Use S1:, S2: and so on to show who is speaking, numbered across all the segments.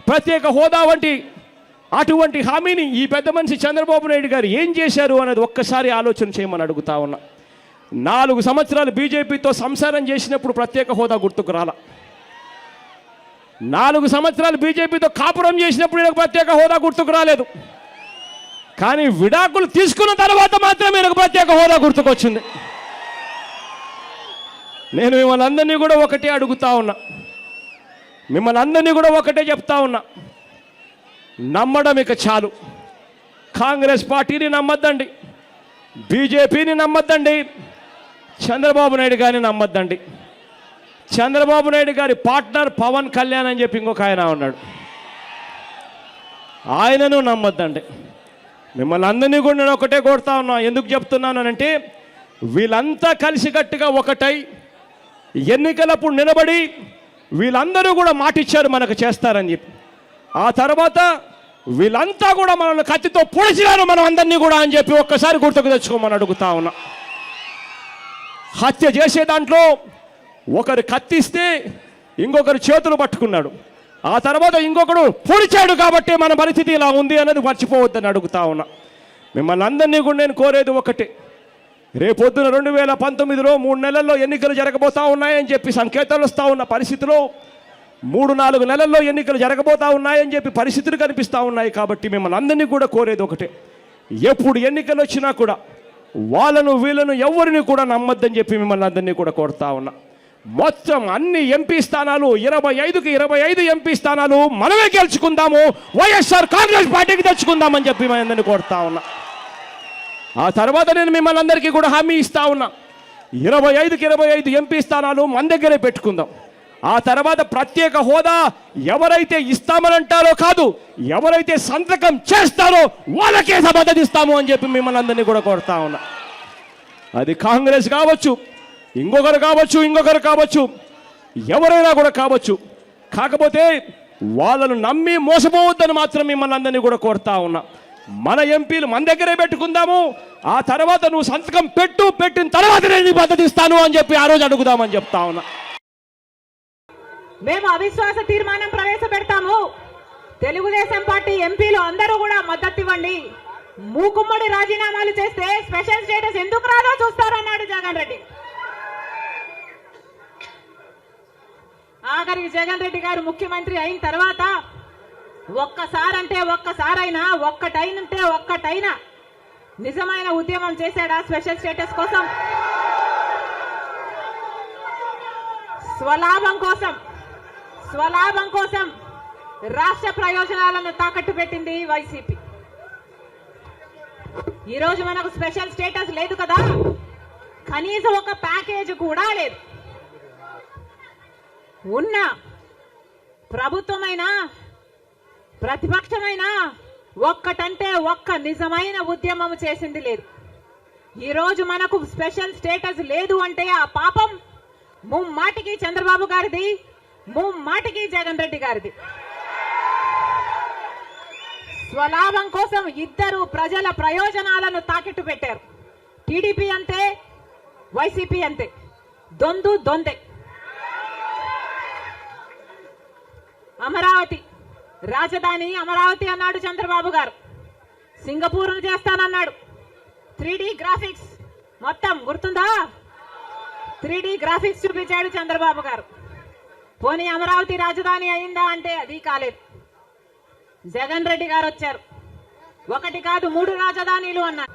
S1: ప్రత్యేక హోదా వంటి అటువంటి హామీని ఈ పెద్ద మనిషి చంద్రబాబు నాయుడు గారు ఏం చేశారు అనేది ఒక్కసారి ఆలోచన చేయమని అడుగుతా ఉన్నా. 4 సంవత్సరాలు బీజేపీతో సంసారం చేసినప్పుడు ప్రత్యేక హోదా గుర్తుకు రాల. 4 సంవత్సరాలు బీజేపీతో కాపురం చేసినప్పుడు ఈయనకు ప్రత్యేక హోదా గుర్తుకు రాలేదు. కానీ విడాకులు తీసుకున్న తర్వాత మాత్రమే ఈయనకు ప్రత్యేక హోదా గుర్తుకొచ్చింది. నేను మిమ్మల్ని అందరినీ కూడా ఒకటే అడుగుతా ఉన్నా, మిమ్మల్ని అందరినీ కూడా ఒకటే చెప్తా ఉన్నా, నమ్మడం ఇక చాలు. కాంగ్రెస్ పార్టీని నమ్మద్దండి, బీజేపీని నమ్మద్దండి, చంద్రబాబు నాయుడు గారిని నమ్మద్దండి. చంద్రబాబు నాయుడు గారి పార్ట్నర్ పవన్ కళ్యాణ్ అని చెప్పి ఇంకొక ఆయన ఉన్నాడు, ఆయనను నమ్మద్దండి. మిమ్మల్ని అందరినీ కూడా నేను ఒకటే కోరుతా ఉన్నా. ఎందుకు చెప్తున్నానంటే వీళ్ళంతా కలిసికట్టుగా ఒకటై ఎన్నికలప్పుడు నిలబడి వీళ్ళందరూ కూడా మాటిచ్చారు మనకు చేస్తారని చెప్పి. ఆ తర్వాత వీళ్ళంతా కూడా మనల్ని కత్తితో పొడిచినారు మనం అందరినీ కూడా అని చెప్పి ఒక్కసారి గుర్తుకు తెచ్చుకోమని అడుగుతా ఉన్నా. హత్య చేసే దాంట్లో ఒకరు కత్తిస్తే ఇంకొకరు చేతులు పట్టుకున్నాడు, ఆ తర్వాత ఇంకొకడు పొడిచాడు కాబట్టి మన పరిస్థితి ఇలా ఉంది అనేది మర్చిపోవద్దని అడుగుతా ఉన్నా. మిమ్మల్ని అందరినీ కూడా నేను కోరేది ఒకటే, రేపొద్దున 2019లో 3 నెలల్లో ఎన్నికలు జరగబోతా ఉన్నాయని చెప్పి సంకేతాలు వస్తూ ఉన్న పరిస్థితిలో 3-4 నెలల్లో ఎన్నికలు జరగబోతా ఉన్నాయని చెప్పి పరిస్థితులు కనిపిస్తూ ఉన్నాయి. కాబట్టి మిమ్మల్ని అందరినీ కూడా కోరేది ఒకటే, ఎప్పుడు ఎన్నికలు వచ్చినా కూడా వాళ్ళను వీళ్ళను ఎవరిని కూడా నమ్మద్దని చెప్పి మిమ్మల్ని అందరినీ కూడా కోరుతా ఉన్నా. మొత్తం అన్ని ఎంపీ స్థానాలు 25కి 25 ఎంపీ స్థానాలు మనమే గెలుచుకుందాము, వైఎస్ఆర్ కాంగ్రెస్ పార్టీకి తెచ్చుకుందామని చెప్పి మన అందరినీ కోరుతా ఉన్నా. ఆ తర్వాత నేను మిమ్మల్ని అందరికీ కూడా హామీ ఇస్తా ఉన్నా, 25కి 25 ఎంపీ స్థానాలు మన దగ్గరే పెట్టుకుందాం. ఆ తర్వాత ప్రత్యేక హోదా ఎవరైతే ఇస్తామనంటారో కాదు, ఎవరైతే సంతకం చేస్తారో వాళ్ళకే మద్దతు ఇస్తాము అని చెప్పి మిమ్మల్ని అందరినీ కూడా కోరుతా ఉన్నా. అది కాంగ్రెస్ కావచ్చు, ఇంకొకరు కావచ్చు, ఎవరైనా కూడా కావచ్చు. కాకపోతే వాళ్ళను నమ్మి మోసపోవద్దని మాత్రం మిమ్మల్ని అందరినీ కూడా కోరుతా ఉన్నా. మన ఎంపీలు మన దగ్గరే పెట్టుకుందాము, ఆ తర్వాత నువ్వు సంతకం పెట్టిన తర్వాత నేను మద్దతు ఇస్తాను అని చెప్పి ఆ రోజు అడుగుదామని చెప్తా ఉన్నా.
S2: మేము అవిశ్వాస తీర్మానం ప్రవేశపెడతాము, తెలుగుదేశం పార్టీ ఎంపీలు అందరూ కూడా మద్దతు ఇవ్వండి, మూకుమ్మడి రాజీనామాలు చేస్తే స్పెషల్ స్టేటస్ ఎందుకు రాదో చూస్తారన్నాడు జగన్ రెడ్డి. ఆఖరికి జగన్ రెడ్డి గారు ముఖ్యమంత్రి అయిన తర్వాత ఒక్కసారైనా ఒక్కటైనా నిజమైన ఉద్యమం చేశాడా స్పెషల్ స్టేటస్ కోసం? స్వలాభం కోసం రాష్ట్ర ప్రయోజనాలను తాకట్టు పెట్టింది వైసీపీ. ఈరోజు మనకు స్పెషల్ స్టేటస్ లేదు కదా, కనీసం ఒక ప్యాకేజ్ కూడా లేదు. ఉన్న ప్రభుత్వమైనా ప్రతిపక్షమైనా ఒక్కటంటే ఒక్క నిజమైన ఉద్యమం చేసింది లేదు. ఈరోజు మనకు స్పెషల్ స్టేటస్ లేదు అంటే ఆ పాపం ముమ్మాటికి చంద్రబాబు గారిది, ముమ్మాటికి జగన్ రెడ్డి గారిది. స్వలాభం కోసం ఇద్దరు ప్రజల ప్రయోజనాలను తాకెట్టు పెట్టారు. టీడీపీ అంతే, వైసీపీ అంతే, దొందే. అమరావతి రాజధాని అమరావతి అన్నాడు చంద్రబాబు గారు, సింగపూర్ను చేస్తానన్నాడు. 3D గ్రాఫిక్స్ మొత్తం గుర్తుందా? 3D గ్రాఫిక్స్ చూపించాడు చంద్రబాబు గారు. పోనీ అమరావతి రాజధాని అయిందా అంటే అది కాలేదు. జగన్ రెడ్డి గారు వచ్చారు, 1 కాదు 3 రాజధానిలు అన్నారు.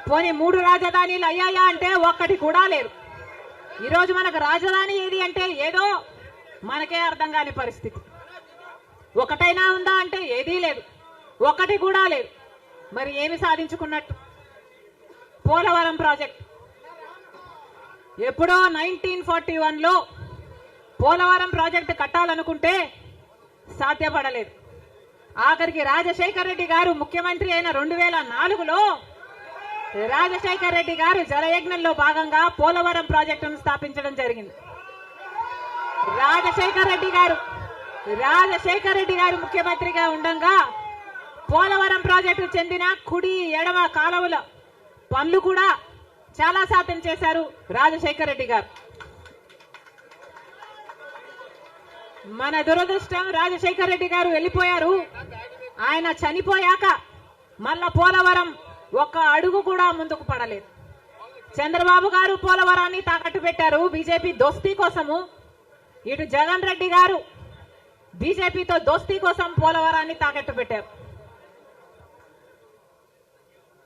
S2: పోనీ 3 రాజధానిలు అయ్యాయా అంటే ఒక్కటి కూడా లేదు. ఈరోజు మనకు రాజధాని ఏది అంటే ఏదో మనకే అర్థం కాని పరిస్థితి. ఒకటైనా ఉందా అంటే ఏదీ లేదు, ఒకటి కూడా లేదు. మరి ఏమి సాధించుకున్నట్టు? పోలవరం ప్రాజెక్ట్ ఎప్పుడో 1941లో పోలవరం ప్రాజెక్టు కట్టాలనుకుంటే సాధ్యపడలేదు. ఆఖరికి రాజశేఖర్ రెడ్డి గారు ముఖ్యమంత్రి అయిన 2004లో రాజశేఖర్ రెడ్డి గారు జలయజ్ఞంలో భాగంగా పోలవరం ప్రాజెక్టును స్థాపించడం జరిగింది. రాజశేఖర్ రెడ్డి గారు ముఖ్యమంత్రిగా ఉండగా పోలవరం ప్రాజెక్టు చెందిన కుడి ఎడమ కాలువల పనులు కూడా చాలా శాతం చేశారు రాజశేఖర్ రెడ్డి గారు. మన దురదృష్టం రాజశేఖర రెడ్డి గారు వెళ్ళిపోయారు. ఆయన చనిపోయాక మళ్ళా పోలవరం ఒక్క అడుగు కూడా ముందుకు పడలేదు. చంద్రబాబు గారు పోలవరాన్ని తాకట్టు పెట్టారు బీజేపీ దోస్తీ కోసము. ఇటు జగన్ రెడ్డి గారు బీజేపీతో దోస్తీ కోసం పోలవరాన్ని తాకట్టు పెట్టారు.